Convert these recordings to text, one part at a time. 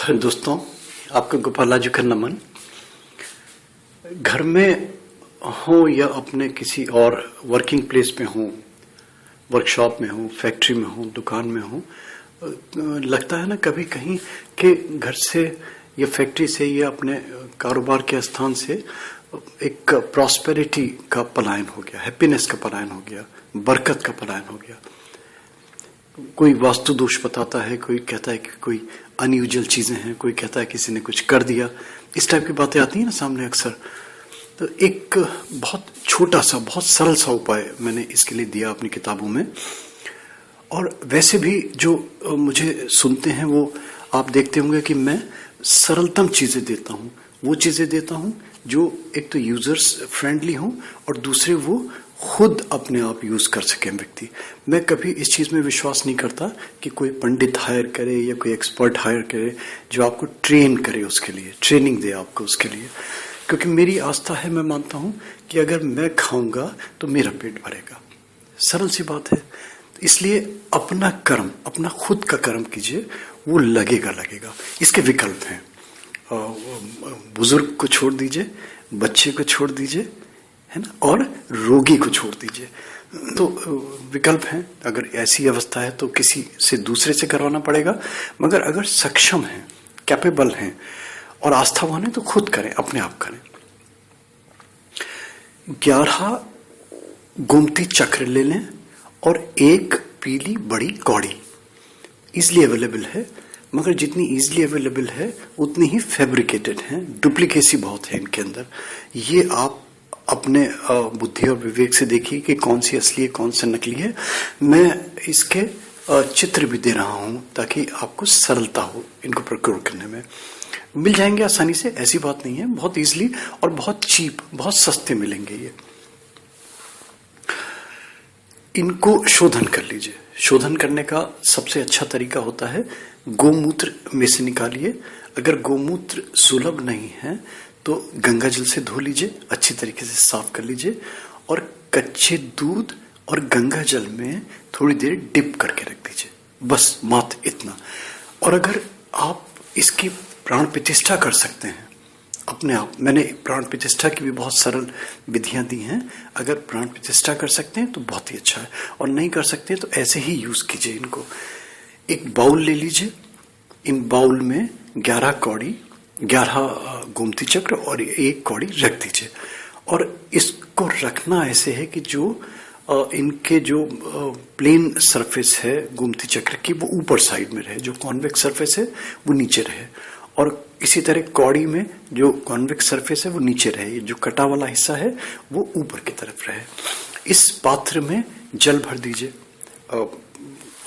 दोस्तों, आपका गोपालाजी का नमन। घर में हो या अपने किसी और वर्किंग प्लेस में हो, वर्कशॉप में हो, फैक्ट्री में हो, दुकान में हो, लगता है ना कभी कहीं कि घर से या फैक्ट्री से या अपने कारोबार के स्थान से एक प्रॉस्पेरिटी का पलायन हो गया, हैप्पीनेस का पलायन हो गया, बरकत का पलायन हो गया। कोई वास्तु दोष बताता है, कोई कहता है कि कोई अनयूजुअल चीजें हैं, कोई कहता है किसी ने कुछ कर दिया। इस टाइप की बातें आती हैं ना सामने अक्सर। तो एक बहुत छोटा सा, बहुत सरल सा उपाय मैंने इसके लिए दिया अपनी किताबों में। और वैसे भी जो मुझे सुनते हैं वो आप देखते होंगे कि मैं सरलतम चीजें देता हूँ। वो चीजें देता हूँ जो एक तो यूजर्स फ्रेंडली हों और दूसरे वो खुद अपने आप यूज कर सके व्यक्ति। मैं कभी इस चीज में विश्वास नहीं करता कि कोई पंडित हायर करे या कोई एक्सपर्ट हायर करे जो आपको ट्रेन करे, उसके लिए ट्रेनिंग दे आपको उसके लिए। क्योंकि मेरी आस्था है, मैं मानता हूं कि अगर मैं खाऊंगा तो मेरा पेट भरेगा। सरल सी बात है। इसलिए अपना कर्म, अपना खुद का कर्म कीजिए, वो लगेगा। इसके विकल्प हैं। बुजुर्ग को छोड़ दीजिए, बच्चे को छोड़ दीजिए, है ना, और रोगी को छोड़ दीजिए। तो विकल्प हैं। अगर ऐसी अवस्था है तो किसी से दूसरे से करवाना पड़ेगा, मगर अगर सक्षम हैं, कैपेबल हैं और आस्थावान है तो खुद करें, अपने आप करें। 11 गोमती चक्र ले लें और एक पीली बड़ी कौड़ी। इजली अवेलेबल है, मगर जितनी इजली अवेलेबल है उतनी ही फैब्रिकेटेड है, डुप्लीकेसी बहुत है इनके अंदर। ये आप अपने बुद्धि और विवेक से देखिए कि कौन सी असली है, कौन सा नकली है। मैं इसके चित्र भी दे रहा हूं ताकि आपको सरलता हो इनको प्रोक्योर करने में। मिल जाएंगे आसानी से, ऐसी बात नहीं है, बहुत इजली और बहुत चीप, बहुत सस्ते मिलेंगे ये। इनको शोधन कर लीजिए। शोधन करने का सबसे अच्छा तरीका होता है गोमूत्र में से निकालिए। अगर गोमूत्र सुलभ नहीं है तो गंगा जल से धो लीजिए, अच्छी तरीके से साफ कर लीजिए और कच्चे दूध और गंगा जल में थोड़ी देर डिप करके रख दीजिए, बस मात्र इतना। और अगर आप इसकी प्राण प्रतिष्ठा कर सकते हैं अपने आप, मैंने प्राण प्रतिष्ठा की भी बहुत सरल विधियां दी हैं। अगर प्राण प्रतिष्ठा कर सकते हैं तो बहुत ही अच्छा है, और नहीं कर सकते तो ऐसे ही यूज कीजिए इनको। एक बाउल ले लीजिए, इन बाउल में 11 कौड़ी, 11 गोमती चक्र और 1 कौड़ी रख दीजिए। और इसको रखना ऐसे है कि जो इनके जो प्लेन सरफेस है गोमती चक्र की वो ऊपर साइड में रहे, जो कॉन्वेक्स सरफेस है वो नीचे रहे। और इसी तरह कौड़ी में जो कॉन्वेक्स सरफेस है वो नीचे रहे, जो कटा वाला हिस्सा है वो ऊपर की तरफ रहे। इस पात्र में जल भर दीजिए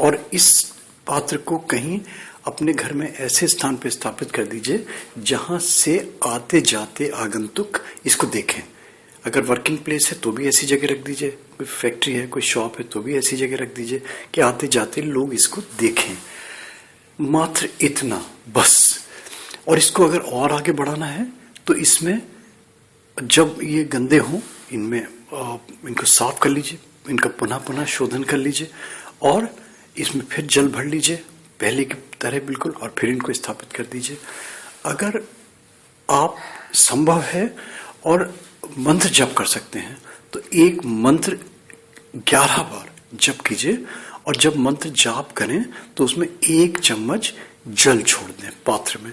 और इस पात्र को कहीं अपने घर में ऐसे स्थान पर स्थापित कर दीजिए जहां से आते जाते आगंतुक इसको देखें। अगर वर्किंग प्लेस है तो भी ऐसी जगह रख दीजिए, कोई फैक्ट्री है, कोई शॉप है तो भी ऐसी जगह रख दीजिए कि आते जाते लोग इसको देखें। मात्र इतना बस। और इसको अगर और आगे बढ़ाना है तो इसमें जब ये गंदे हों इनमें इनको साफ कर लीजिए, इनका पुनः पुनः शोधन कर लीजिए और इसमें फिर जल भर लीजिए पहले की तरह बिल्कुल, और फिर इनको स्थापित कर दीजिए। अगर आप संभव है और मंत्र जप कर सकते हैं तो एक मंत्र 11 बार जप कीजिए, और जब मंत्र जाप करें तो उसमें 1 चम्मच जल छोड़ दें पात्र में।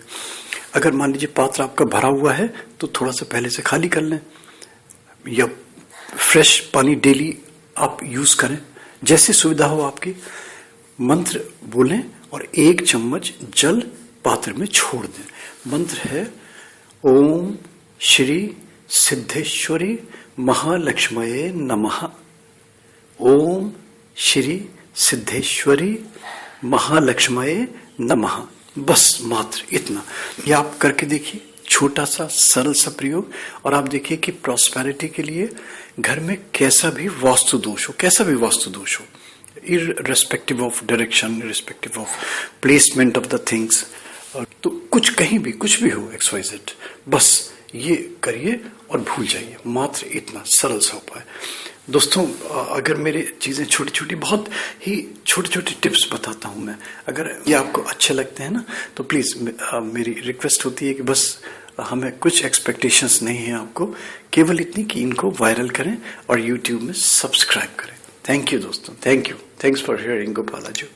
अगर मान लीजिए पात्र आपका भरा हुआ है तो थोड़ा सा पहले से खाली कर लें, या फ्रेश पानी डेली आप यूज करें, जैसे सुविधा हो आपकी। मंत्र बोलें और 1 चम्मच जल पात्र में छोड़ दें। मंत्र है ओम श्री सिद्धेश्वरी महालक्ष्मये नमः। ओम श्री सिद्धेश्वरी महालक्ष्मये नमः। बस मात्र इतना। ये आप करके देखिए, छोटा सा सरल सा प्रयोग, और आप देखिए कि प्रॉस्पेरिटी के लिए घर में कैसा भी वास्तु दोष हो, irrespective of direction, irrespective of placement of the things, तो कुछ कहीं भी कुछ भी हो XYZ, बस ये करिए और भूल जाइए। मात्र इतना सरल सा उपाय। दोस्तों, अगर मेरी चीज़ें छोटी छोटी, बहुत ही छोटी छोटी टिप्स बताता हूँ मैं, अगर ये आपको अच्छे लगते हैं ना, तो प्लीज़ मेरी रिक्वेस्ट होती है कि बस हमें कुछ एक्सपेक्टेशंस नहीं है आपको, केवल इतनी कि इनको वायरल करें और यूट्यूब में सब्सक्राइब करें। थैंक यू दोस्तों, thank you, thanks for hearing गोपालाजू।